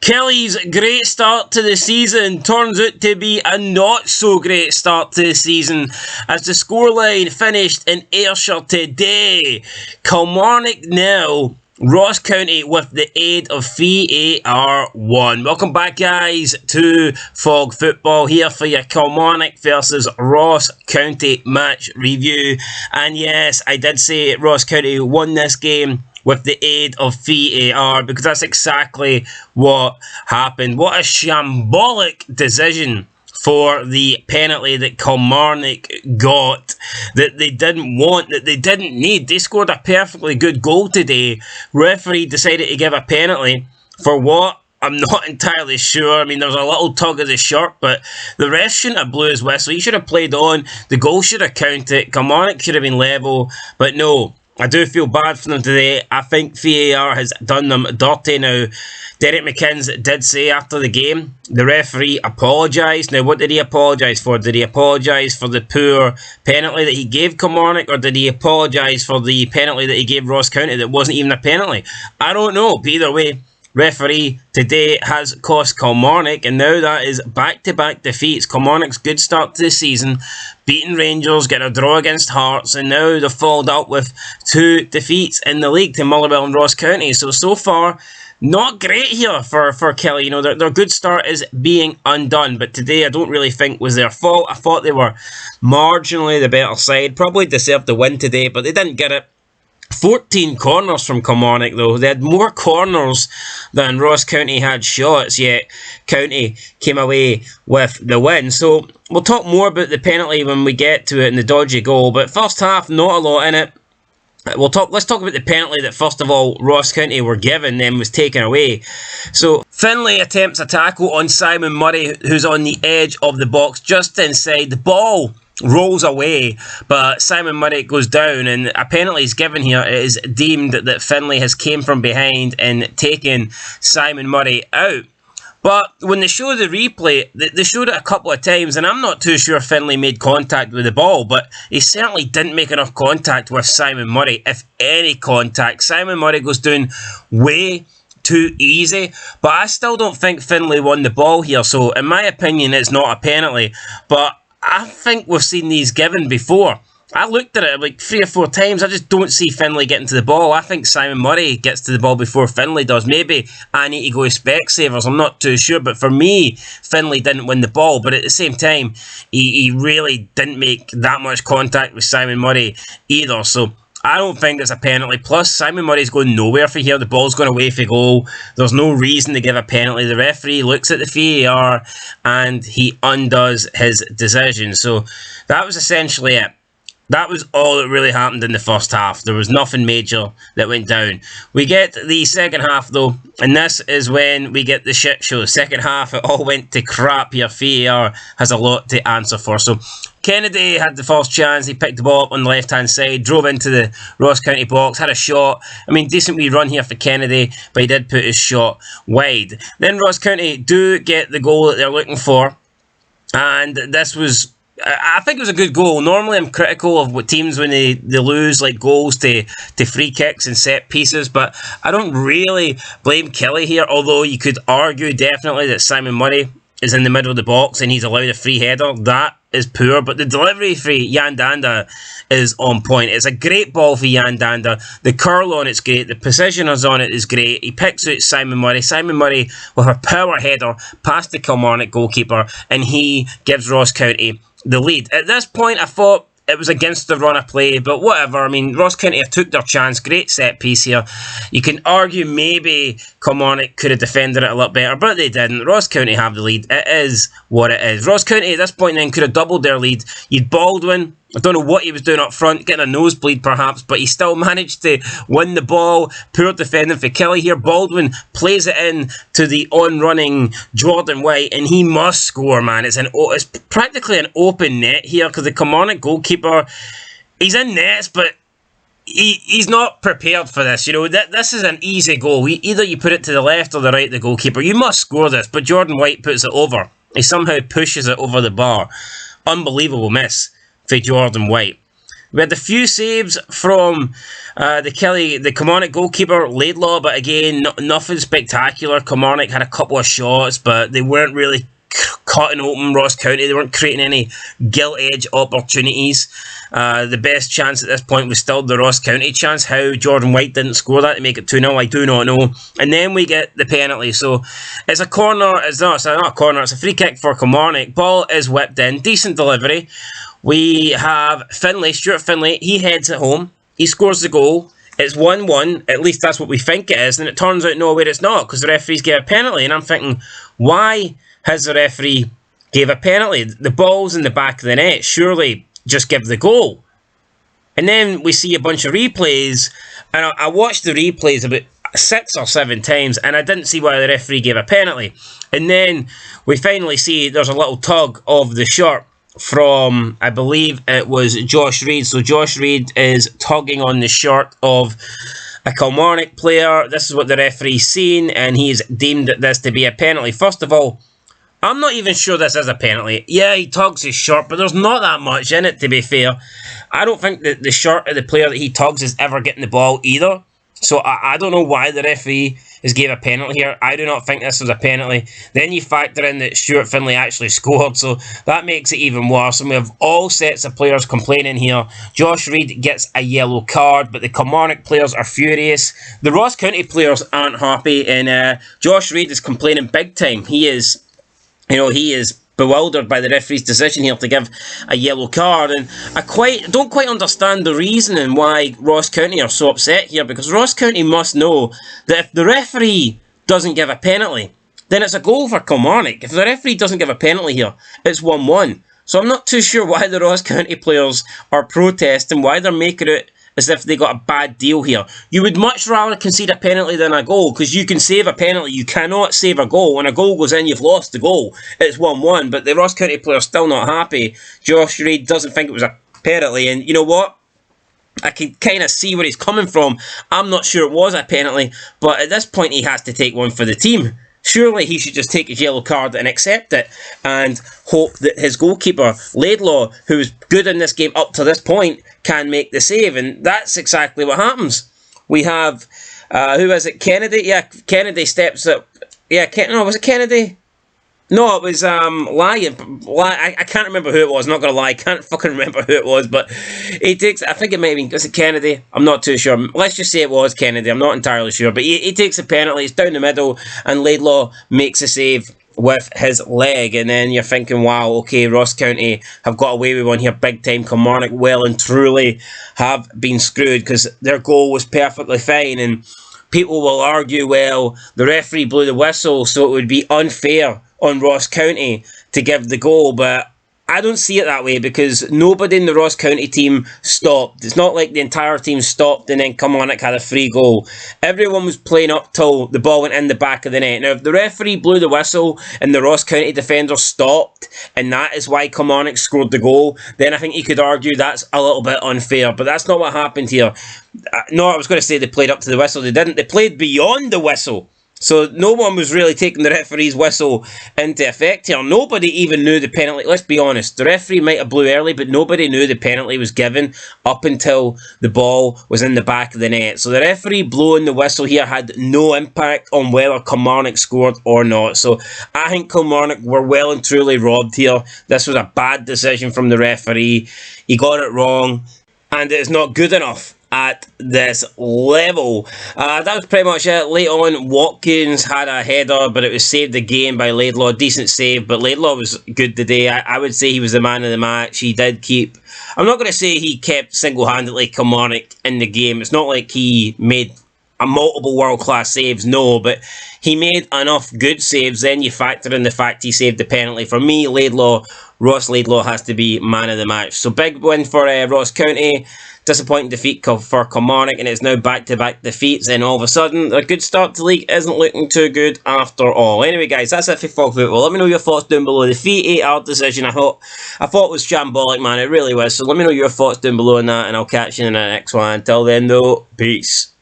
Killie's great start to the season turns out to be a not so great start to the season as the scoreline finished in Ayrshire today. Kilmarnock 0, Ross County with the aid of VAR 1. Welcome back, guys, to Fog Football here for your Kilmarnock versus Ross County match review. And yes, I did say Ross County won this game with the aid of VAR, because that's exactly what happened. What a shambolic decision for the penalty that Kilmarnock got, that they didn't want, that they didn't need. They scored a perfectly good goal today. Referee decided to give a penalty for what? I'm not entirely sure. I mean, there was a little tug of the shirt, but the ref shouldn't have blew his whistle. He should have played on. The goal should have counted. Kilmarnock should have been level, but no. I do feel bad for them today. I think VAR has done them dirty now. Derek McKinns did say after the game, the referee apologised. Now, what did he apologise for? Did he apologise for the poor penalty that he gave Kilmarnock, or did he apologise for the penalty that he gave Ross County that wasn't even a penalty? I don't know, but either way, referee today has cost Kilmarnock, and now that is back-to-back defeats. Kilmarnock's good start to the season, beating Rangers, getting a draw against Hearts, and now they've followed up with 2 defeats in the league to Motherwell and Ross County. So far, not great here for Killie. You know, their good start is being undone, but today I don't really think was their fault. I thought they were marginally the better side, probably deserved the win today, but they didn't get it. 14 corners from Kilmarnock though. They had more corners than Ross County had shots, yet County came away with the win. So we'll talk more about the penalty when we get to it and the dodgy goal, but first half, not a lot in it. Let's talk about the penalty that first of all Ross County were given, then was taken away. So Finlay attempts a tackle on Simon Murray, who's on the edge of the box just inside. The ball rolls away, but Simon Murray goes down, and a penalty is given here. It is deemed that Finlay has came from behind and taken Simon Murray out. But when they show the replay, they showed it a couple of times, and I'm not too sure Finlay made contact with the ball, but he certainly didn't make enough contact with Simon Murray, if any contact. Simon Murray goes down way too easy, but I still don't think Finlay won the ball here, so in my opinion it's not a penalty, but I think we've seen these given before. I looked at it like 3 or 4 times. I just don't see Finlay getting to the ball. I think Simon Murray gets to the ball before Finlay does. Maybe I need to go with Specsavers. I'm not too sure. But for me, Finlay didn't win the ball. But at the same time, he really didn't make that much contact with Simon Murray either. So I don't think it's a penalty. Plus, Simon Murray's going nowhere for here. The ball's going away for goal. There's no reason to give a penalty. The referee looks at the VAR and he undoes his decision. So that was essentially it. That was all that really happened in the first half. There was nothing major that went down. We get the second half though, and this is when we get the shit show. Second half, it all went to crap here. VAR has a lot to answer for. So Kennedy had the first chance. He picked the ball up on the left-hand side, drove into the Ross County box, had a shot. I mean, decent wee run here for Kennedy, but he did put his shot wide. Then Ross County do get the goal that they're looking for, and this was, I think it was a good goal. Normally I'm critical of what teams when they lose like goals to free kicks and set pieces, but I don't really blame Killie here, although you could argue definitely that Simon Murray is in the middle of the box and he's allowed a free header. That is poor, but the delivery for Jan Danda is on point. It's a great ball for Jan Danda. The curl on it's great. The positioners on it is great. He picks out Simon Murray. Simon Murray with a power header past the Kilmarnock goalkeeper, and he gives Ross County the lead. At this point, I thought it was against the run of play, but whatever. I mean, Ross County have took their chance. Great set piece here. You can argue maybe Kilmarnock could have defended it a lot better, but they didn't. Ross County have the lead. It is what it is. Ross County at this point then could have doubled their lead. You'd Baldwin. I don't know what he was doing up front, getting a nosebleed perhaps, but he still managed to win the ball. Poor defending for Killie here. Baldwin plays it in to the on-running Jordan White, and he must score, man. It's practically an open net here because the Kilmarnock goalkeeper, he's in nets, but he's not prepared for this. You know, this is an easy goal. Either you put it to the left or the right of the goalkeeper. You must score this, but Jordan White puts it over. He somehow pushes it over the bar. Unbelievable miss for Jordan White. We had a few saves from the Kilmarnock goalkeeper, Laidlaw, but again, nothing spectacular. Kilmarnock had a couple of shots, but they weren't really cutting open Ross County. They weren't creating any gilt-edge opportunities. The best chance at this point was still the Ross County chance. How Jordan White didn't score that to make it 2-0, I do not know. And then we get the penalty. So it's a corner. It's not a corner. It's a free kick for Kilmarnock. Ball is whipped in. Decent delivery. We have Finlay, Stuart Finlay. He heads it home. He scores the goal. It's 1-1. At least that's what we think it is. And it turns out, no, it's not, because the referees gave a penalty. And I'm thinking, why has the referee gave a penalty? The ball's in the back of the net. Surely just give the goal. And then we see a bunch of replays. And I watched the replays about 6 or 7 times, and I didn't see why the referee gave a penalty. And then we finally see there's a little tug of the shirt from, I believe it was Josh Reid. So Josh Reid is tugging on the shirt of a Kilmarnock player. This is what the referee's seen, and he's deemed this to be a penalty. First of all, I'm not even sure this is a penalty. Yeah, he tugs his shirt, but there's not that much in it, to be fair. I don't think that the shirt of the player that he tugs is ever getting the ball either. So I don't know why the referee has gave a penalty here. I do not think this was a penalty. Then you factor in that Stuart Finlay actually scored, so that makes it even worse. And we have all sets of players complaining here. Josh Reid gets a yellow card, but the Kilmarnock players are furious. The Ross County players aren't happy, and Josh Reid is complaining big time. He is bewildered by the referee's decision here to give a yellow card, and I don't quite understand the reasoning why Ross County are so upset here, because Ross County must know that if the referee doesn't give a penalty, then it's a goal for Kilmarnock. If the referee doesn't give a penalty here, it's 1-1. So I'm not too sure why the Ross County players are protesting, why they're making it as if they got a bad deal here. You would much rather concede a penalty than a goal, because you can save a penalty. You cannot save a goal. When a goal goes in, you've lost the goal. It's 1-1, but the Ross County player's still not happy. Josh Reid doesn't think it was a penalty, and you know what? I can kind of see where he's coming from. I'm not sure it was a penalty, but at this point he has to take one for the team. Surely he should just take his yellow card and accept it, and hope that his goalkeeper, Laidlaw, who's good in this game up to this point, can make the save. And that's exactly what happens. We have, who is it? Kennedy? Yeah, Kennedy steps up. Yeah, was it Kennedy? No, it was I can't remember who it was, not going to lie. I can't fucking remember who it was, but he takes, I think it may have been, was it Kennedy? I'm not too sure. Let's just say it was Kennedy. I'm not entirely sure, but he takes a penalty. It's down the middle, and Laidlaw makes a save with his leg. And then you're thinking, wow, okay, Ross County have got away with one here big time. Kilmarnock well and truly have been screwed, because their goal was perfectly fine. And people will argue, well, the referee blew the whistle, so it would be unfair on Ross County to give the goal, but I don't see it that way, because nobody in the Ross County team stopped. It's not like the entire team stopped and then Kilmarnock had a free goal. Everyone was playing up till the ball went in the back of the net. Now, if the referee blew the whistle and the Ross County defenders stopped, and that is why Kilmarnock scored the goal, then I think you could argue that's a little bit unfair, but that's not what happened here. No, I was going to say they played up to the whistle. They didn't. They played beyond the whistle. So no one was really taking the referee's whistle into effect here. Nobody even knew the penalty. Let's be honest. The referee might have blew early, but nobody knew the penalty was given up until the ball was in the back of the net. So the referee blowing the whistle here had no impact on whether Kilmarnock scored or not. So I think Kilmarnock were well and truly robbed here. This was a bad decision from the referee. He got it wrong, and it is not good enough at this level. That was pretty much it. Late on, Watkins had a header, but it was saved again by Laidlaw. Decent save, but Laidlaw was good today. I would say he was the man of the match. He did keep... I'm not going to say he kept single-handedly Kilmarnock in the game. It's not like he made a multiple world-class saves, no, but he made enough good saves. Then you factor in the fact he saved the penalty. For me, Ross Laidlaw has to be man of the match. So big win for Ross County. Disappointing defeat for Kilmarnock, and it's now back-to-back defeats, and all of a sudden a good start to the league isn't looking too good after all. Anyway guys, that's it for Fog Football. Let me know your thoughts down below. The 3-8 decision I thought was shambolic, man. It really was. So let me know your thoughts down below on that, and I'll catch you in the next one. Until then though, peace.